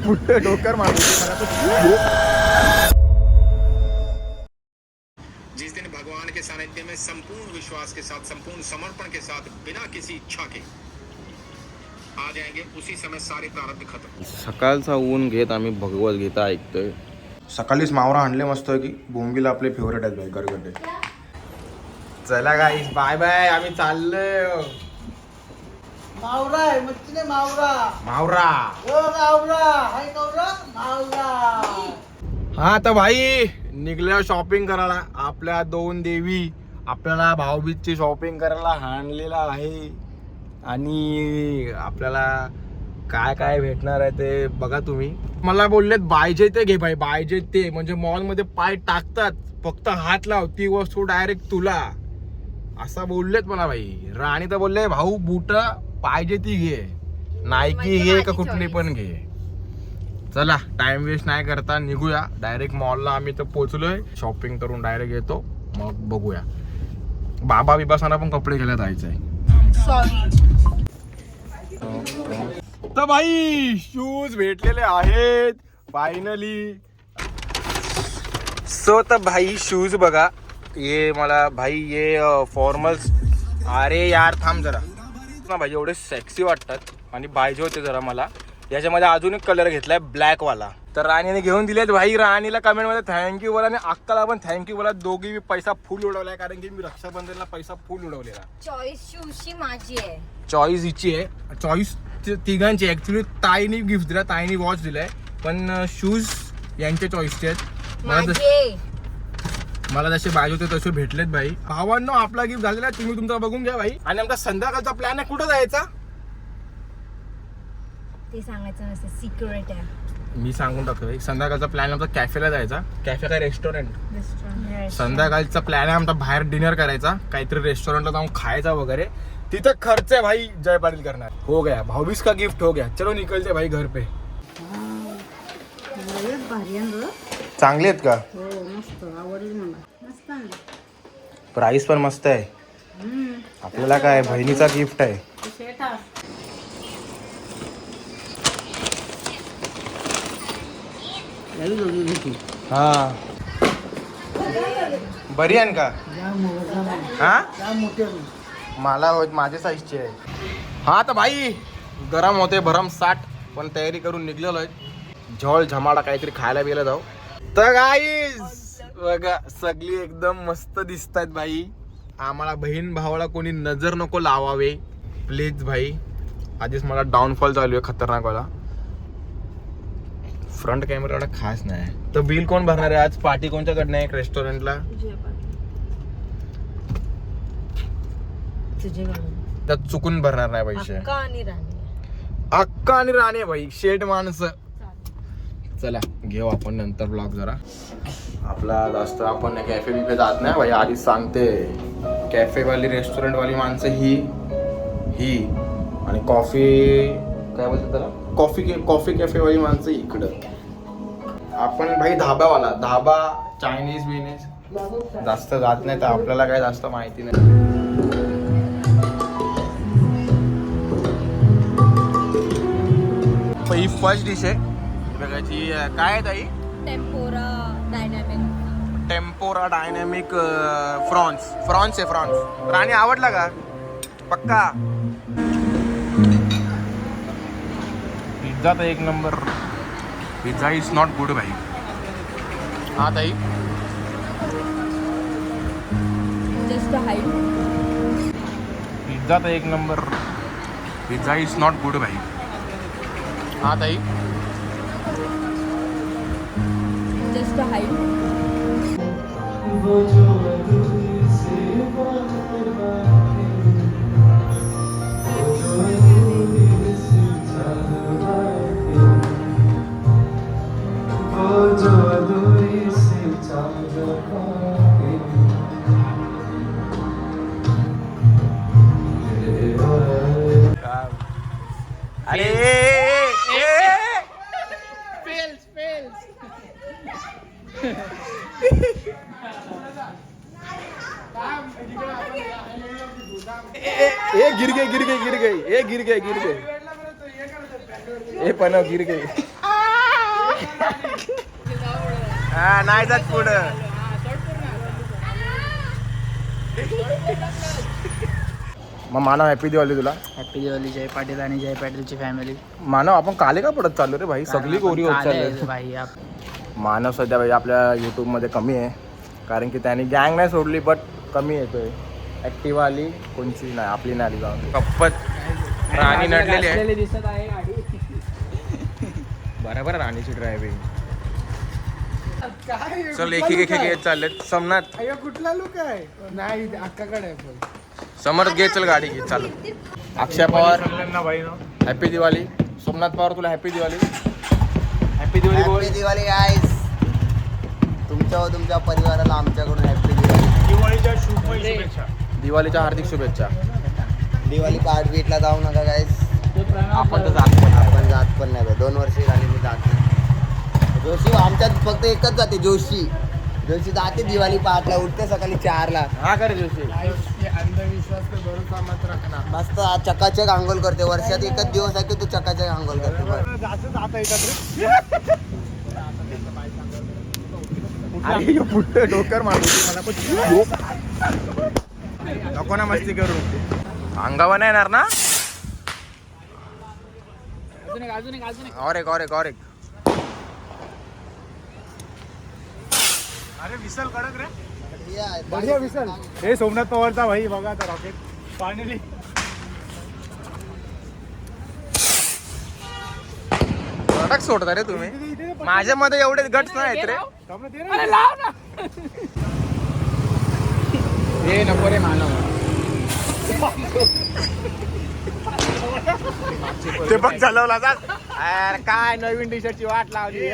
पुढे डोकर मारतो जिस दिन भगवान के सानिध्य में संपूर्ण विश्वास के साथ, संपूर्ण समर्पण के साथ, बिना किसी इच्छा के आ जाएंगे, उसी समय सारे प्रारब्ध खत्म। सकाळचा ऊन घेत आम्ही भगवद्गीता ऐकतोय. सकाळीच मावरा आणले मस्त की बोंबीला आपले फेवरेट आहेत भाई गरगडे. चला गाईस बाय बाय, आम्ही चाललोय. मावरा आहे मच्छीने मावरा मावरा मावरा हाय मावरा मावरा. हा तर भाई निघल्या शॉपिंग करायला. आपल्या 2 देवी आपल्याला भाऊबीजची शॉपिंग करायला आणलेला आहे. आणि आपल्याला काय काय भेटणार आहे ते बघा तुम्ही. मला बोललेत पाहिजे ते घे भाई, पाहिजे ते. म्हणजे मॉलमध्ये पाय टाकतात, फक्त हात लाव, ती वस्तू डायरेक्ट तुला, असं बोललेत मला भाई. राणी तर बोलले भाऊ बूट पाहिजे ती घे, नायकी घे का कुठली पण घे. चला टाइम वेस्ट नाही करता निघूया डायरेक्ट मॉलला. आम्ही तर पोहोचलोय, शॉपिंग करून डायरेक्ट येतो, मग बघूया. बाबा बिबासांना पण कपडे घ्यायला जायचंय. तर भाई शूज भेटलेले आहेत फायनली. सो तर भाई शूज बघा, ये मला भाई ये फॉर्मल्स. अरे यार थांब जरा ना भाई, एवढे सेक्सी वाटतात आणि पाहिजे होते जरा मला. याच्यामध्ये अजून एक कलर घेतलाय ब्लॅक वाला, तर राणीने घेऊन दिलेत भाई. राणीला कमेंट मध्ये थँक्यू बोला आणि अक्काला पण थँक्यू बोला. दोघी मी पैसा फुल उडवलाय, कारण की मी रक्षाबंधनला पैसा फुल उडवलेला. चॉईस शूजची माझी आहे, चॉईस हिची आहे, चॉईस तिघांची. ऍक्च्युली ताईनी गिफ्ट दिला, ताईनी वॉच दिलाय, पण शूज यांच्या चॉईसचे आहेत. मला जसे पाहिजे होते तसे भेटलेत भाई. भावांनो आपला गिफ्ट झालेला, तुम्ही तुमचा बघून घ्या भाई. आणि आमचा संध्याकाळचा प्लॅन आहे, कुठं जायचा ते सांगायचं नसतं, सिक्रेट आहे. मी सांगून टाकतो भाई. संध्याकाळचा प्लॅन आमचा कॅफेला जायचा. कॅफे काय रेस्टॉरंट. संध्याकाळचा प्लॅन आहे आमचा बाहेर डिनर करायचा, काहीतरी रेस्टॉरंटला जाऊन खायचा वगैरे. तिथं खर्च आहे भाई जय पाटील करणार. हो गया भाऊबीज का गिफ्ट हो गया. चलो निकलते भाई घर पे. चांगले आहेत का? मस्त आवडली मला, मस्त आहे. प्राइस पण मस्त आहे. आपल्याला काय बहिणीचा गिफ्ट आहे. हा बरी आहे का? हा मला होत माझ्या साईजची आहे. हा तर भाई गरम होते भरमसाठ, पण तयारी करून निघलेलो आहे. झोळ झमाडा काहीतरी खायला बियला जाऊ. तर गाईज बघा सगळी एकदम मस्त दिसत आहेत भाई. आम्हाला बहीण भावाला कोणी नजर नको लावावे प्लीज भाई. आधीच मला डाऊनफॉल चालू आहे खतरनाक वाला. फ्रंट कॅमेरा एवढा खास नाही. तर बिल कोण भरणार आहे आज? पार्टी कोणच्याकडनं आहे रेस्टॉरंटला? त्यात चुकून भरणार नाही पैसे. अक्का आणि राणी भाई शेट माणसं. चला घेऊ आपण नंतर ब्लॉग. जरा आपला जास्त आपण कॅफे बिफे जात नाही भाई, आधीच सांगते. कॅफेवाली रेस्टॉरंटवाली माणसं ही आणि कॉफी काय बोलतात त्याला, कॉफी कॅफेवाली माणसं इकडं. आपण भाई धाबावाला, धाबा चायनीज बिनीज जास्त जात नाही, तर आपल्याला काय जास्त माहिती नाही. ही फर्स्ट डिश आहे बघायची. काय आहे ताई? टेम्पोरा डायनॅमिक फ्रॉन्स. फ्रॉन्स आहे फ्रॉन्स. राणी आवडला का? पक्का. पिझ्झा तर एक number. Pizza is not good भाई. हा ताई पिझ्झा तर एक number. Pizza is not good भाई. हा ताई जस्ट हाईट. गिर गए. हे पण गिर गे हा नाही जात पुढं. मग मानव हॅपी दिवाळी तुला. हॅपी दिवाळी. जय पाटील आणि जय पाटीलची फॅमिली. मानव आपण काले का पडत चाललो रे भाई, सगळी गोरी होत चालली. भाई मानव सध्या भाई आपल्या यूट्यूबमध्ये कमी आहे, कारण की त्याने गँग नाही सोडली बट कमी येतोय. ॲक्टिवा आली, कोणची नाही आपली नाही आली. जाऊन कप्पत राणी नडलेली आहे. दिसत आहे गाडी. बरोबर राणीची ड्रायव्हिंग. चल एक एक चाललेत. समनाथ कुठला लुक आहे? नाही अक्काकडे आहे. समर्थ घे, चल गाडी घे चालू. अक्षय पवार हॅपी दिवाळी. सोमनाथ पवार तुला हॅपी दिवाळी. हॅपी दिवाळी बोल. हॅपी दिवाळी गाईस. तुमच्या व तुमच्या परिवाराला आमच्याकडून हॅपी दिवाळी. दिवाळीच्या हार्दिक शुभेच्छा. दिवाळी पार्ट बीटला जाऊ नका गाईस. आपण तर जात पण नाही. आपण जात पण नाही. 2 वर्षे झाली मी जात नाही. जोशी आमच्यात फक्त एकच जाते, जोशी. जोशी जाते दिवाळी पार्टला, उठते सकाळी 4ला. हा करे जोशी. अंधविश्वास तर भरोसा मत रखना. मस्त आज चकाचक आंघोळ करते. वर्षात एकच दिवस आहे की तू चकाचक आंघोळ करते. बरं. पुट्ट डोकर मारतो मला पण. नको ना मस्ती करू. अंगावर नाही येणार ना. और एक अरे विसल कडक रे. बढिया विसल. हे सोमनाथ पवारचा भाई बघा आता रॉकेट फायनली. कडक सोडता रे तुम्ही. माझ्या मध्ये एवढे गट्स नाही आहेत रे. हे नको रे मानव. ते बघ चालवला जात. अरे काय नवीन टी शर्टची वाट लावली.